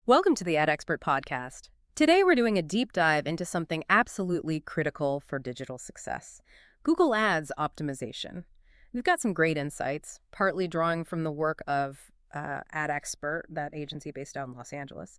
Welcome to the Ad Expert Podcast. Today we're doing a deep dive into something absolutely critical for digital success: Google Ads optimization. We've got some great insights, partly drawing from the work of Ad Expert, that agency based out in Los Angeles,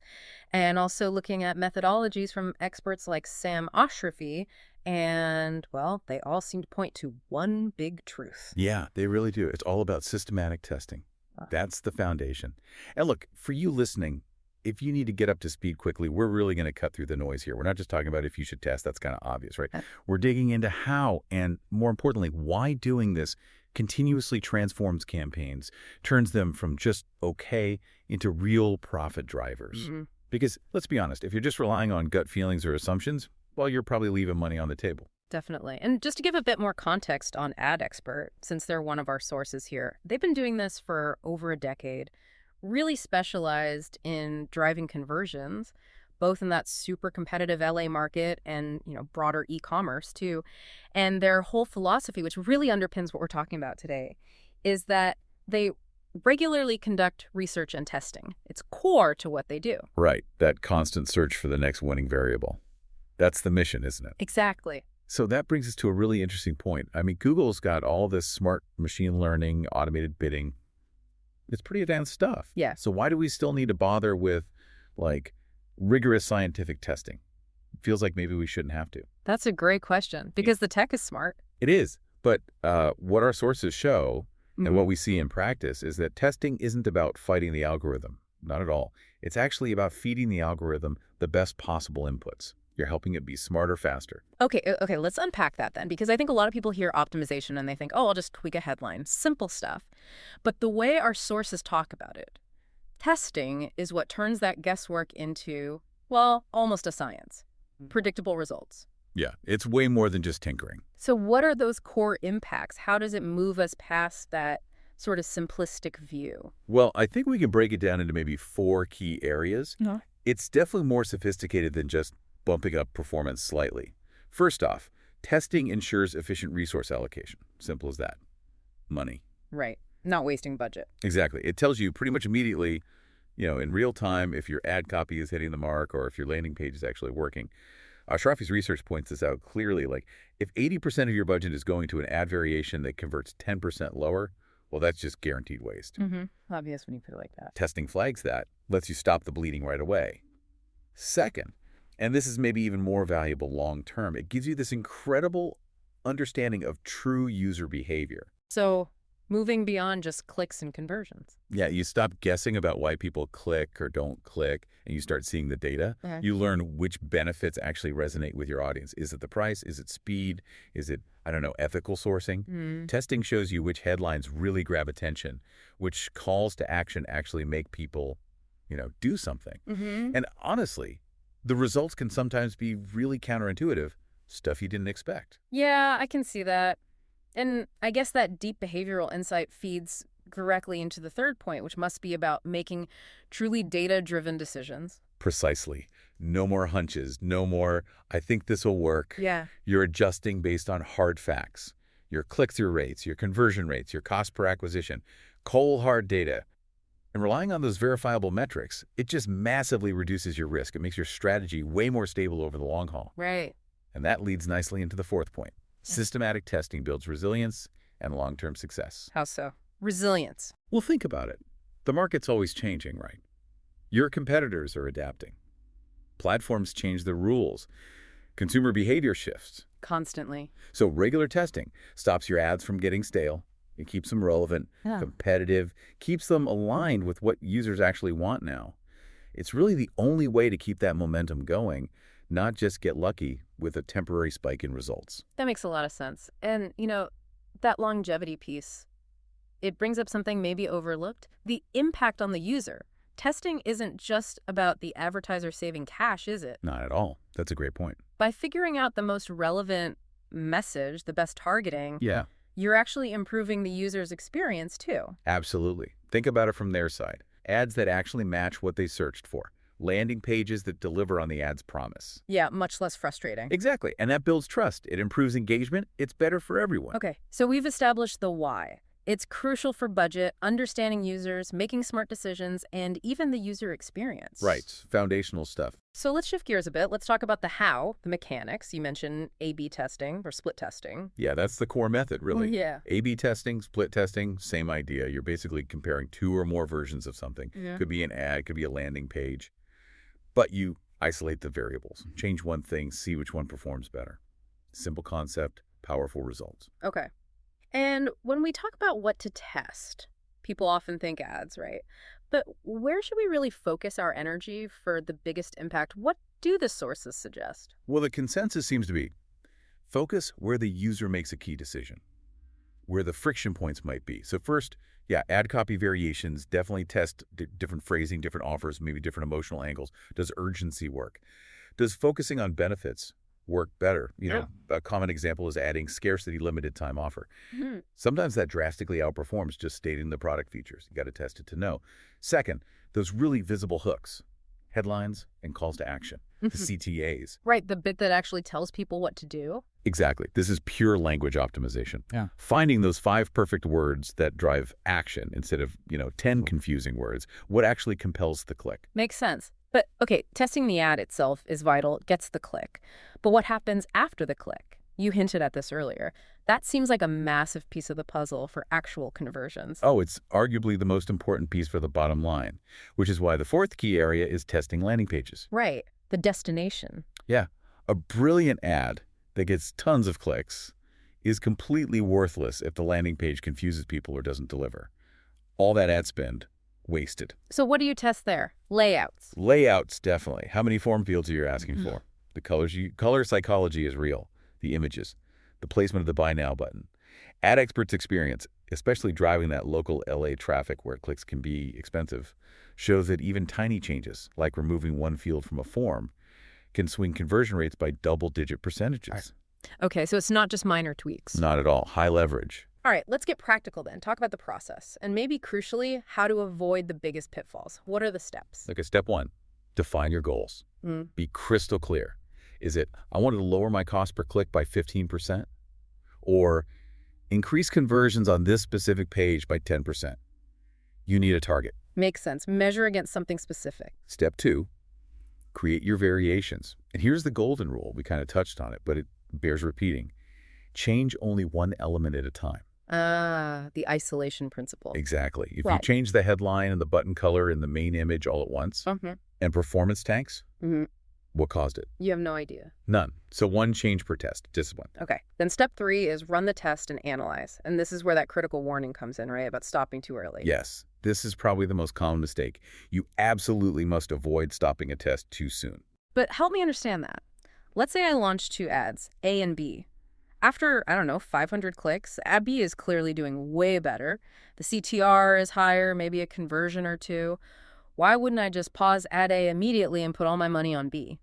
and also looking at methodologies from experts like Sam Ashrafi, and, well, they all seem to point to one big truth. Yeah, they really do. It's all about systematic testing. That's the foundation. And look, for you listening, if you need to get up to speed quickly, we're really going to cut through the noise here. We're not just talking about if you should test. That's kind of obvious, right? We're digging into how, and more importantly, why doing this continuously transforms campaigns, turns them from just okay into real profit drivers. Because let's be honest, if you're just relying on gut feelings or assumptions, well, you're probably leaving money on the table. Definitely. And just to give a bit more context on Ad Expert, since they're one of our sources here, they've been doing this for over a decade, really specialized in driving conversions, both in that super competitive LA market and, broader e-commerce too. And their whole philosophy, which really underpins what we're talking about today, is that they regularly conduct research and testing. It's core to what they do. Right. That constant search for the next winning variable. That's the mission, isn't it? Exactly. So that brings us to a really interesting point. I mean, Google's got all this smart machine learning, automated bidding. It's pretty advanced stuff. Yeah. So why do we still need to bother with, rigorous scientific testing? It feels like maybe we shouldn't have to. That's a great question, because the tech is smart. It is. But what our sources show and what we see in practice is that testing isn't about fighting the algorithm. Not at all. It's actually about feeding the algorithm the best possible inputs. You're helping it be smarter, faster. Okay, let's unpack that then, because I think a lot of people hear optimization and they think, oh, I'll just tweak a headline. Simple stuff. But the way our sources talk about it, testing is what turns that guesswork into, well, almost a science. Predictable results. Yeah, it's way more than just tinkering. So what are those core impacts? How does it move us past that sort of simplistic view? Well, I think we can break it down into maybe 4 key areas. It's definitely more sophisticated than just bumping up performance slightly. First off, testing ensures efficient resource allocation. Simple as that. Money. Right. Not wasting budget. Exactly. It tells you pretty much immediately, in real time, if your ad copy is hitting the mark or if your landing page is actually working. Ashrafi's research points this out clearly. If 80% of your budget is going to an ad variation that converts 10% lower, well, that's just guaranteed waste. Obvious when you put it like that. Testing flags that, lets you stop the bleeding right away. Second, and this is maybe even more valuable long term, it gives you this incredible understanding of true user behavior. So moving beyond just clicks and conversions. Yeah, you stop guessing about why people click or don't click, and you start seeing the data. You learn which benefits actually resonate with your audience. Is it the price? Is it speed? Is it, ethical sourcing? Testing shows you which headlines really grab attention, which calls to action actually make people, do something. And honestly, the results can sometimes be really counterintuitive, stuff you didn't expect. Yeah, I can see that. And I guess that deep behavioral insight feeds directly into the third point, which must be about making truly data-driven decisions. Precisely. No more hunches. No more, I think this will work. Yeah. You're adjusting based on hard facts. Your click-through rates, your conversion rates, your cost per acquisition, cold hard data. And relying on those verifiable metrics, it just massively reduces your risk. It makes your strategy way more stable over the long haul. Right. And that leads nicely into the fourth point. Systematic testing builds resilience and long-term success. How so? Resilience. Well, think about it. The market's always changing, right? Your competitors are adapting. Platforms change the rules. Consumer behavior shifts. Constantly. So regular testing stops your ads from getting stale. It keeps them relevant, competitive, keeps them aligned with what users actually want now. It's really the only way to keep that momentum going, not just get lucky with a temporary spike in results. That makes a lot of sense. And, that longevity piece, it brings up something maybe overlooked: the impact on the user. Testing isn't just about the advertiser saving cash, is it? Not at all. That's a great point. By figuring out the most relevant message, the best targeting, you're actually improving the user's experience too. Absolutely. Think about it from their side. Ads that actually match what they searched for. Landing pages that deliver on the ad's promise. Yeah, much less frustrating. Exactly. And that builds trust. It improves engagement. It's better for everyone. Okay, so we've established the why. It's crucial for budget, understanding users, making smart decisions, and even the user experience. Right. Foundational stuff. So let's shift gears a bit. Let's talk about the how, the mechanics. You mentioned A/B testing or split testing. Yeah, that's the core method, really. Yeah. A/B testing, split testing, same idea. You're basically comparing two or more versions of something. Yeah. Could be an ad, could be a landing page. But you isolate the variables. Change one thing, see which one performs better. Simple concept, powerful results. Okay. And when we talk about what to test, people often think ads, right? But where should we really focus our energy for the biggest impact? What do the sources suggest? Well, the consensus seems to be focus where the user makes a key decision, where the friction points might be. So first, yeah, ad copy variations, definitely test different phrasing, different offers, maybe different emotional angles. Does urgency work? Does focusing on benefits work better? A common example is adding scarcity limited time offer. Mhm. Sometimes that drastically outperforms just stating the product features. You got to test it to know. Second, those really visible hooks, headlines and calls to action, the CTAs. Right, the bit that actually tells people what to do. Exactly. This is pure language optimization. Yeah. Finding those 5 perfect words that drive action instead of, 10 confusing words. What actually compels the click? Makes sense. But, okay, testing the ad itself is vital, it gets the click. But what happens after the click? You hinted at this earlier. That seems like a massive piece of the puzzle for actual conversions. Oh, it's arguably the most important piece for the bottom line, which is why the fourth key area is testing landing pages. Right, the destination. Yeah, a brilliant ad that gets tons of clicks is completely worthless if the landing page confuses people or doesn't deliver. All that ad spend, wasted. So what do you test there? Layouts. Layouts, definitely. How many form fields are you asking for? The color psychology is real. The images, the placement of the buy now button. Ad experts' experience, especially driving that local LA traffic where clicks can be expensive, shows that even tiny changes, like removing one field from a form, can swing conversion rates by double-digit percentages. Okay, so it's not just minor tweaks. Not at all. High leverage. All right, let's get practical then. Talk about the process. And maybe crucially, how to avoid the biggest pitfalls. What are the steps? Okay, step 1, define your goals. Be crystal clear. Is it, I wanted to lower my cost per click by 15%? Or increase conversions on this specific page by 10%? You need a target. Makes sense. Measure against something specific. Step 2, create your variations. And here's the golden rule. We kind of touched on it, but it bears repeating. Change only one element at a time. The isolation principle. Exactly. If you Right. change the headline and the button color in the main image all at once, and performance tanks, what caused it? You have no idea. None. So one change per test. Discipline. Okay. Then step 3 is run the test and analyze. And this is where that critical warning comes in, right? About stopping too early. Yes. This is probably the most common mistake. You absolutely must avoid stopping a test too soon. But help me understand that. Let's say I launch 2 ads, A and B. After, 500 clicks, ad B is clearly doing way better. The CTR is higher, maybe a conversion or 2. Why wouldn't I just pause ad A immediately and put all my money on B?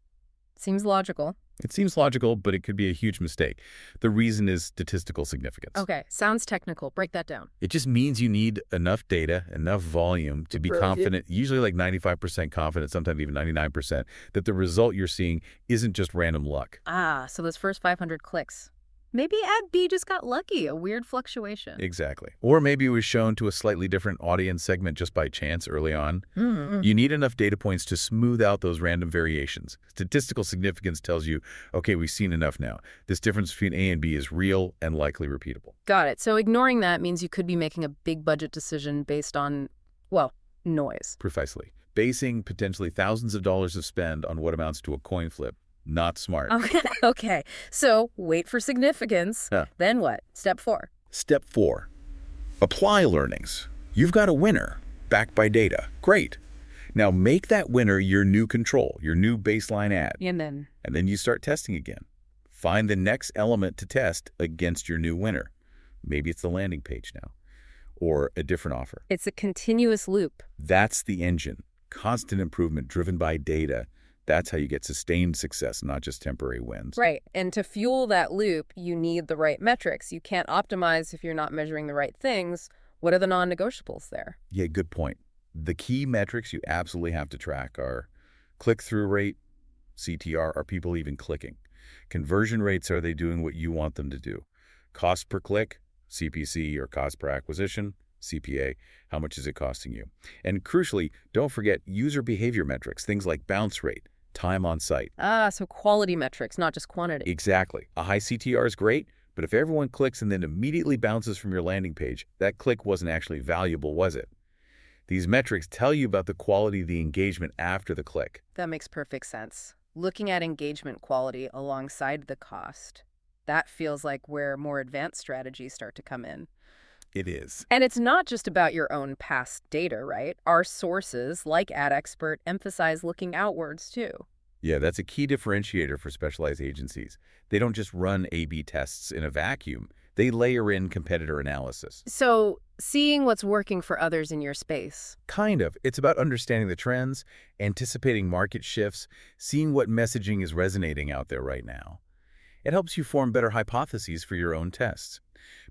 Seems logical. It seems logical, but it could be a huge mistake. The reason is statistical significance. Okay, sounds technical. Break that down. It just means you need enough data, enough volume to be confident, usually like 95% confident, sometimes even 99%, that the result you're seeing isn't just random luck. So those first 500 clicks. Maybe ad B just got lucky, a weird fluctuation. Exactly. Or maybe it was shown to a slightly different audience segment just by chance early on. You need enough data points to smooth out those random variations. Statistical significance tells you, okay, we've seen enough now. This difference between A and B is real and likely repeatable. Got it. So ignoring that means you could be making a big budget decision based on, noise. Precisely. Basing potentially thousands of dollars of spend on what amounts to a coin flip. Not smart. Okay. So wait for significance. Yeah. Then what? Step 4. Step 4, apply learnings. You've got a winner, backed by data. Great. Now make that winner your new control, your new baseline ad. And then you start testing again. Find the next element to test against your new winner. Maybe it's the landing page now, or a different offer. it's a continuous loop. That's the engine. Constant improvement driven by data. That's how you get sustained success, not just temporary wins. Right. And to fuel that loop, you need the right metrics. You can't optimize if you're not measuring the right things. What are the non-negotiables there? Yeah, good point. The key metrics you absolutely have to track are click-through rate, CTR, are people even clicking? Conversion rates, are they doing what you want them to do? Cost per click, CPC or cost per acquisition, CPA, how much is it costing you? And crucially, don't forget user behavior metrics, things like bounce rate, time on site. So quality metrics, not just quantity. Exactly. A high CTR is great, but if everyone clicks and then immediately bounces from your landing page, that click wasn't actually valuable, was it? These metrics tell you about the quality of the engagement after the click. That makes perfect sense. Looking at engagement quality alongside the cost, that feels like where more advanced strategies start to come in. It is. And it's not just about your own past data, right? Our sources, like AdExpert, emphasize looking outwards, too. Yeah, that's a key differentiator for specialized agencies. They don't just run A/B tests in a vacuum. They layer in competitor analysis. So, seeing what's working for others in your space. Kind of. It's about understanding the trends, anticipating market shifts, seeing what messaging is resonating out there right now. It helps you form better hypotheses for your own tests.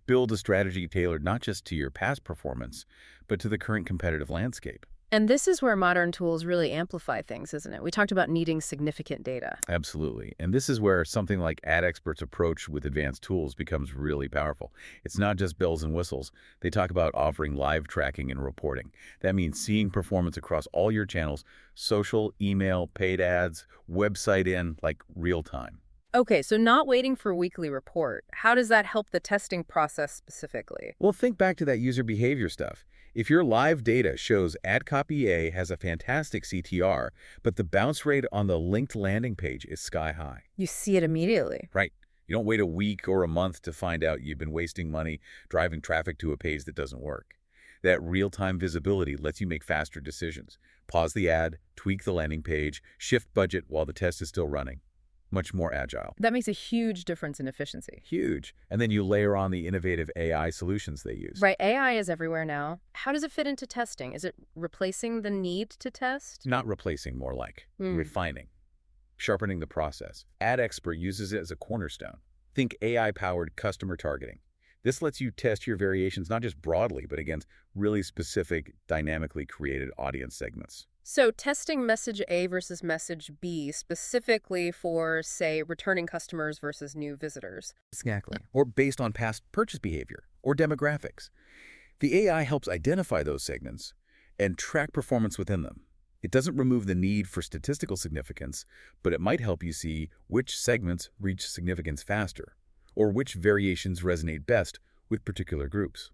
Build a strategy tailored not just to your past performance, but to the current competitive landscape. And this is where modern tools really amplify things, isn't it? We talked about needing significant data. Absolutely. And this is where something like AdExpert's approach with advanced tools becomes really powerful. It's not just bells and whistles. They talk about offering live tracking and reporting. That means seeing performance across all your channels, social, email, paid ads, website in, like real time. Okay, so not waiting for a weekly report. How does that help the testing process specifically? Well, think back to that user behavior stuff. If your live data shows ad copy A has a fantastic CTR, but the bounce rate on the linked landing page is sky high. You see it immediately. Right. You don't wait a week or a month to find out you've been wasting money driving traffic to a page that doesn't work. That real-time visibility lets you make faster decisions. Pause the ad, tweak the landing page, shift budget while the test is still running. Much more agile. That makes a huge difference in efficiency. Huge. And then you layer on the innovative AI solutions they use. Right, AI is everywhere now. How does it fit into testing? Is it replacing the need to test? Not replacing, more like refining, sharpening the process. AdExpert uses it as a cornerstone. Think AI-powered customer targeting. This lets you test your variations not just broadly, but against really specific, dynamically created audience segments. So testing message A versus message B specifically for, say, returning customers versus new visitors. Exactly. Or based on past purchase behavior or demographics. The AI helps identify those segments and track performance within them. It doesn't remove the need for statistical significance, but it might help you see which segments reach significance faster or which variations resonate best with particular groups.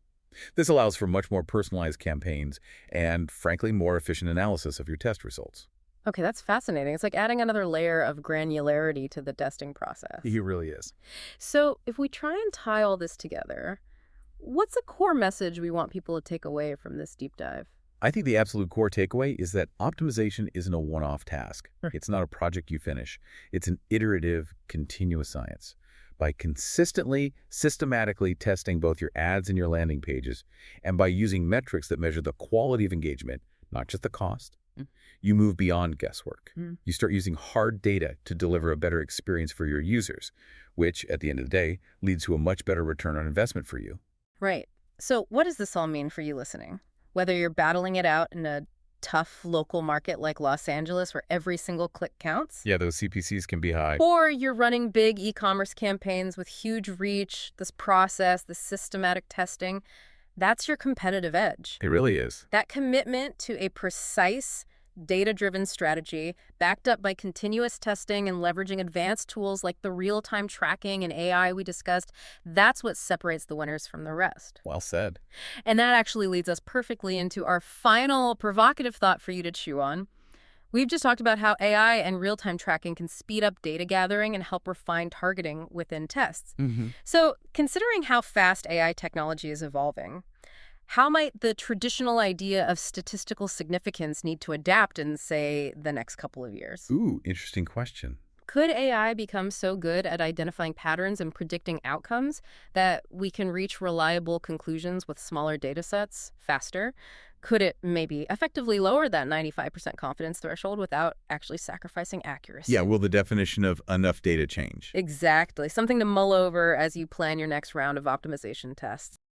This allows for much more personalized campaigns and, frankly, more efficient analysis of your test results. Okay, that's fascinating. It's like adding another layer of granularity to the testing process. He really is. So if we try and tie all this together, what's a core message we want people to take away from this deep dive? I think the absolute core takeaway is that optimization isn't a one-off task. It's not a project you finish. It's an iterative, continuous science. By consistently, systematically testing both your ads and your landing pages, and by using metrics that measure the quality of engagement, not just the cost, you move beyond guesswork. You start using hard data to deliver a better experience for your users, which, at the end of the day, leads to a much better return on investment for you. Right. So what does this all mean for you listening? Whether you're battling it out in a tough local market like Los Angeles where every single click counts. Yeah, those CPCs can be high. Or you're running big e-commerce campaigns with huge reach, this process, this systematic testing. That's your competitive edge. It really is. That commitment to a precise, data-driven strategy backed up by continuous testing and leveraging advanced tools like the real-time tracking and AI we discussed, that's what separates the winners from the rest. Well said. And that actually leads us perfectly into our final provocative thought for you to chew on. We've just talked about how AI and real-time tracking can speed up data gathering and help refine targeting within tests. So considering how fast AI technology is evolving, how might the traditional idea of statistical significance need to adapt in, say, the next couple of years? Ooh, interesting question. Could AI become so good at identifying patterns and predicting outcomes that we can reach reliable conclusions with smaller data sets faster? Could it maybe effectively lower that 95% confidence threshold without actually sacrificing accuracy? Yeah, will the definition of enough data change? Exactly. Something to mull over as you plan your next round of optimization tests.